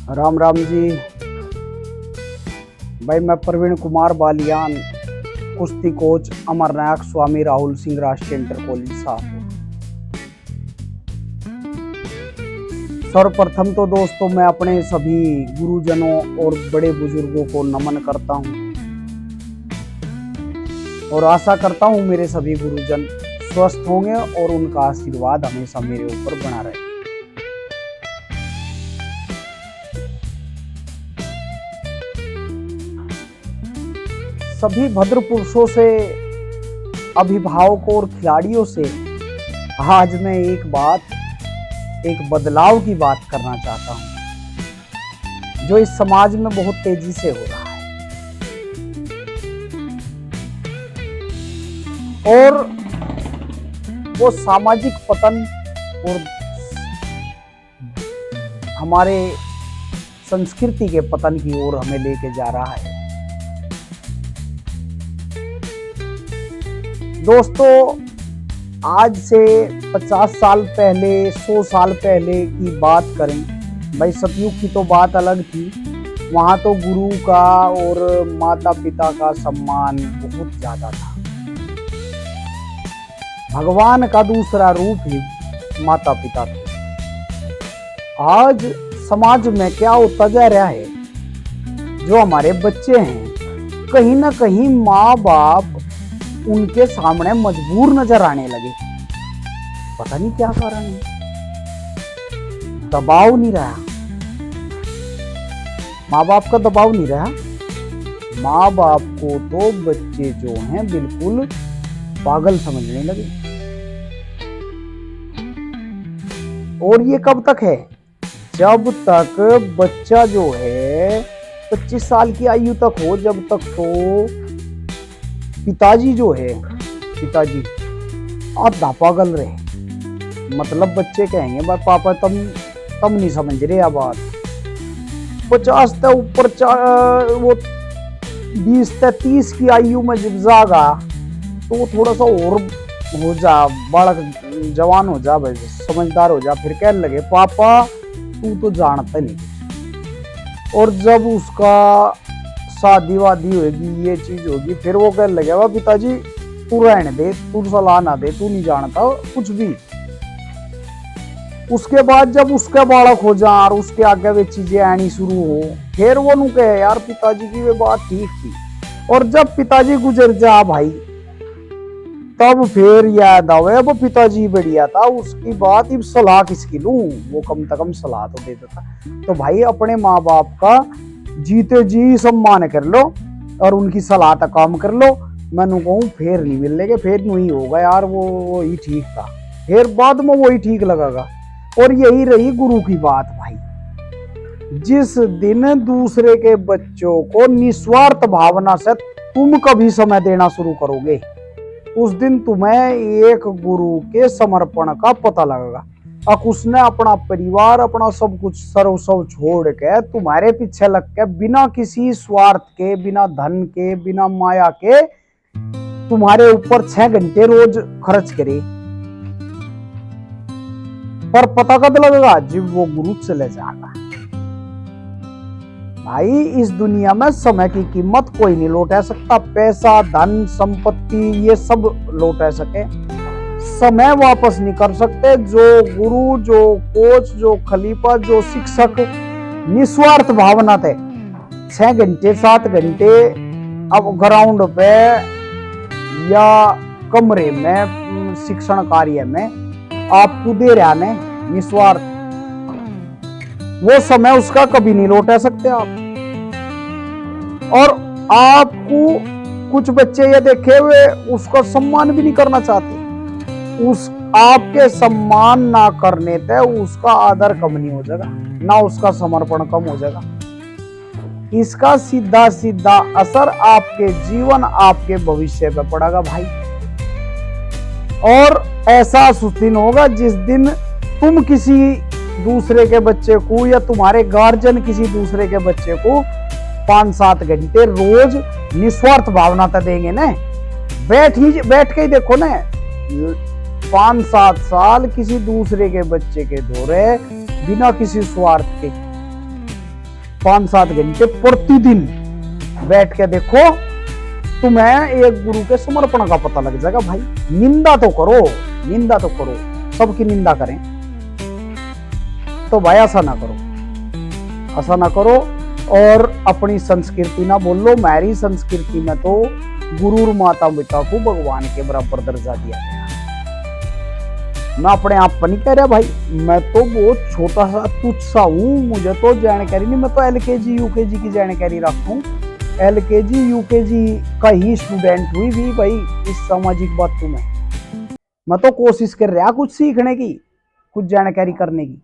राम राम जी। भाई मैं प्रवीण कुमार बालियान, कुश्ती कोच अमरनायक स्वामी राहुल सिंह राष्ट्रीय इंटर कॉलेज शाहपुर। सर्वप्रथम तो दोस्तों मैं अपने सभी गुरुजनों और बड़े बुजुर्गों को नमन करता हूं और आशा करता हूं मेरे सभी गुरुजन स्वस्थ होंगे और उनका आशीर्वाद हमेशा मेरे ऊपर बना रहे। सभी भद्र पुरुषों से, अभिभावकों और खिलाड़ियों से आज मैं एक बदलाव की बात करना चाहता हूं जो इस समाज में बहुत तेजी से हो रहा है और वो सामाजिक पतन और हमारे संस्कृति के पतन की ओर हमें लेके जा रहा है। दोस्तों आज से 50 साल पहले, 100 साल पहले की बात करें, भाई सतयुग की तो बात अलग थी। वहां तो गुरु का और माता पिता का सम्मान बहुत ज्यादा था। भगवान का दूसरा रूप ही माता पिता था। आज समाज में क्या होता जा रहा है, जो हमारे बच्चे हैं कहीं ना कहीं माँ बाप उनके सामने मजबूर नजर आने लगे। पता नहीं क्या कारण है, दबाव नहीं रहा, माँ बाप का दबाव नहीं रहा। माँ बाप को तो बच्चे जो हैं बिल्कुल पागल समझने लगे। और ये कब तक है? जब तक बच्चा जो है 25 साल की आयु तक हो, जब तक तो पिताजी जो है, पिताजी आधा पागल रहे। मतलब बच्चे कहेंगे भाई पापा तम नहीं समझ रहे ये बात। 50 से ऊपर वो 20 से 30 की आयु में जब जागा तो वो थोड़ा सा और हो जा, बालक जवान हो जा, भाई समझदार हो जा, फिर कहने लगे पापा तू तो जानता नहीं। और जब उसका शादी वादी होगी, ये चीज होगी, फिर वो कहने लगे वाह पिताजी तू रहने दे, तू सलाह ना दे, तू नहीं जानता कुछ भी। उसके बाद जब उसका बालक हो जा और उसके आगे वे चीजें आनी शुरू हो, फिर वो नु कहे यार पिताजी की वे बात ठीक थी। और जब पिताजी गुजर जा भाई, तब फिर याद आवे वो पिताजी बढ़िया था, उसकी बात अब सलाह किसकी लूं, वो कम से कम सलाह तो दे देता। तो भाई अपने माँ बाप का जीते जी सम्मान कर लो और उनकी सलाह तक काम कर लो। मैंने कहूँ फिर नहीं मिलेगा, फिर नहीं होगा यार वो ही ठीक था, फिर बाद में वो ही ठीक लगेगा। और यही रही गुरु की बात भाई। जिस दिन दूसरे के बच्चों को निस्वार्थ भावना से तुम कभी समय देना शुरू करोगे, उस दिन तुम्हें एक गुरु के समर्पण का पता लगेगा। अब उसने अपना परिवार, अपना सब कुछ सर्वस्व छोड़ के तुम्हारे पीछे लग के बिना किसी स्वार्थ के, बिना धन के, बिना माया के तुम्हारे ऊपर 6 घंटे रोज खर्च करे। पर पता कब लगेगा? जब वो गुरु चले जाएगा। भाई इस दुनिया में समय की कीमत कोई नहीं लौटा सकता। पैसा, धन, संपत्ति ये सब लौटा सके, समय वापस नहीं कर सकते। जो गुरु, जो कोच, जो खलीफा, जो शिक्षक निस्वार्थ भावना थे 6 घंटे 7 घंटे अब ग्राउंड पे या कमरे में शिक्षण कार्य में आपको दे रहा ने निस्वार्थ, वो समय उसका कभी नहीं लौटा सकते आप। और आपको कुछ बच्चे ये देखे हुए उसका सम्मान भी नहीं करना चाहते। उस आपके सम्मान ना करने पे उसका आदर कम नहीं हो जाएगा, ना उसका समर्पण कम हो जाएगा। इसका सीधा सीधा असर आपके जीवन, आपके भविष्य पे पड़ेगा भाई। और ऐसा उस दिन होगा जिस दिन तुम किसी दूसरे के बच्चे को या तुम्हारे गार्जियन किसी दूसरे के बच्चे को 5-7 घंटे रोज निस्वार्थ भावना तो देंगे ना। बैठ के ही देखो ना, 5-7 साल किसी दूसरे के बच्चे के दौरे बिना किसी स्वार्थ के, 5-7 घंटे प्रतिदिन बैठ के देखो, तुम्हें एक गुरु के समर्पण का पता लग जाएगा भाई। निंदा तो करो, निंदा तो करो, सबकी निंदा करें तो भाई ऐसा ना करो, ऐसा ना करो। और अपनी संस्कृति ना बोलो, मेरी संस्कृति में तो गुरु और माता पिता को भगवान के बराबर दर्जा दिया गया। मैं अपने आप पर नहीं कह रहा भाई, मैं तो बहुत छोटा सा तुच्छ सा हूँ, मुझे तो जानकारी नहीं, मैं तो LKG UKG की जानकारी रखूं, LKG UKG का ही स्टूडेंट हुई भी भाई इस सामाजिक बातों में। मैं तो कोशिश कर रहा कुछ सीखने की, कुछ जानकारी करने की।